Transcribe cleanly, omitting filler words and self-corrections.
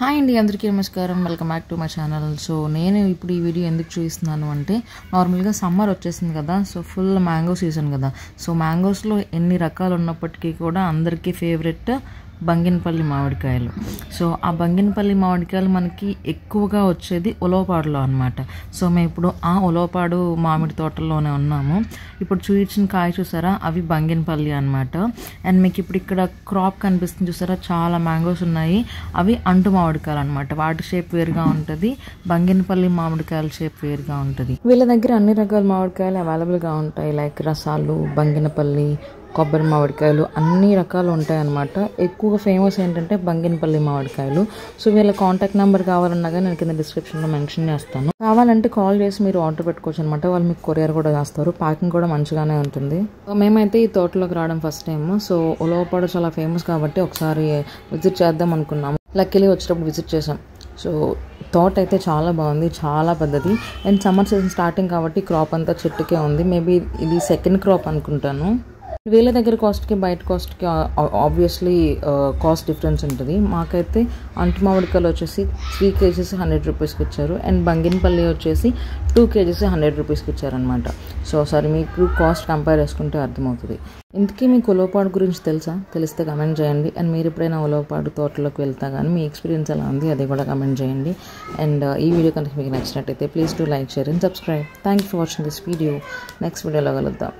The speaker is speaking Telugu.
హాయ్ అండి, అందరికీ నమస్కారం. Welcome back to my channel. So నేను ఇప్పుడు ఈ వీడియో ఎందుకు చూపిస్తున్నాను అంటే, నార్మల్గా సమ్మర్ వచ్చేసింది కదా, సో ఫుల్ మ్యాంగో సీజన్ కదా. సో మ్యాంగోస్లో ఎన్ని రకాలు ఉన్నప్పటికీ కూడా అందరికీ ఫేవరెట్ బంగినపల్లి మామిడికాయలు. సో ఆ బంగినపల్లి మామిడికాయలు మనకి ఎక్కువగా వచ్చేది ఉలవపాడులో అనమాట. సో మేము ఇప్పుడు ఆ ఉలవపాడు మామిడి తోటల్లోనే ఉన్నాము. ఇప్పుడు చూపించిన కాయ చూసారా, అవి బంగినపల్లి అనమాట. అండ్ మీకు ఇప్పుడు ఇక్కడ క్రాప్ కనిపిస్తుంది చూసారా, చాలా మ్యాంగోస్ ఉన్నాయి. అవి అంటు మామిడికాయలు అనమాట. వాటి షేప్ వేరుగా ఉంటుంది, బంగినపల్లి మామిడికాయల షేప్ వేరుగా ఉంటుంది. వీళ్ళ దగ్గర అన్ని రకాల మామిడికాయలు అవైలబుల్గా ఉంటాయి. లైక్ రసాలు, బంగినపల్లి, కొబ్బరి మామిడికాయలు అన్ని రకాలు ఉంటాయన్నమాట. ఎక్కువగా ఫేమస్ ఏంటంటే బంగినపల్లి మామిడికాయలు. సో వీళ్ళ కాంటాక్ట్ నెంబర్ కావాలన్నా కానీ నేను కింద డిస్క్రిప్షన్లో మెన్షన్ చేస్తాను. కావాలంటే కాల్ చేసి మీరు ఆర్డర్ పెట్టుకోవచ్చు అనమాట. వాళ్ళు మీకు కొరియర్ కూడా చేస్తారు. ప్యాకింగ్ కూడా మంచిగానే ఉంటుంది. మేమైతే ఈ తోటలోకి రావడం ఫస్ట్ టైం. సో ఉలవపాడు చాలా ఫేమస్ కాబట్టి ఒకసారి విజిట్ చేద్దాం అనుకున్నాము. లక్కీలీ వచ్చేటప్పుడు విజిట్ చేసాం. సో తోట అయితే చాలా బాగుంది, చాలా పెద్దది. అండ్ సమ్మర్ సీజన్ స్టార్టింగ్ కాబట్టి క్రాప్ అంతా చెట్టుకే ఉంది. మేబీ ఇది సెకండ్ క్రాప్ అనుకుంటాను. వీళ్ళ దగ్గర కాస్ట్కి బయట కాస్ట్కి ఆబ్వియస్లీ కాస్ట్ డిఫరెన్స్ ఉంటుంది. మాకైతే అంటు మామిడికాయలు వచ్చేసి 3 kgs 100 రూపీస్కి ఇచ్చారు. అండ్ బంగినపల్లి వచ్చేసి 2 kgs 100 రూపీస్కి ఇచ్చారనమాట. సో ఒకసారి మీకు కాస్ట్ కంపేర్ చేసుకుంటే అర్థమవుతుంది. ఇంతకీ మీకు ఉలవపాడు గురించి తెలిస్తే కమెంట్ చేయండి. అండ్ మీరు ఎప్పుడైనా ఉలవపాడు తోటలోకి వెళ్తా కానీ మీ ఎక్స్పీరియన్స్ ఎలా ఉంది అది కూడా కమెంట్ చేయండి. అండ్ ఈ వీడియో కనుక మీకు నచ్చినట్టయితే please do like, share and subscribe. Thank you for watching this video. Next వీడియోలో కలుద్దాం.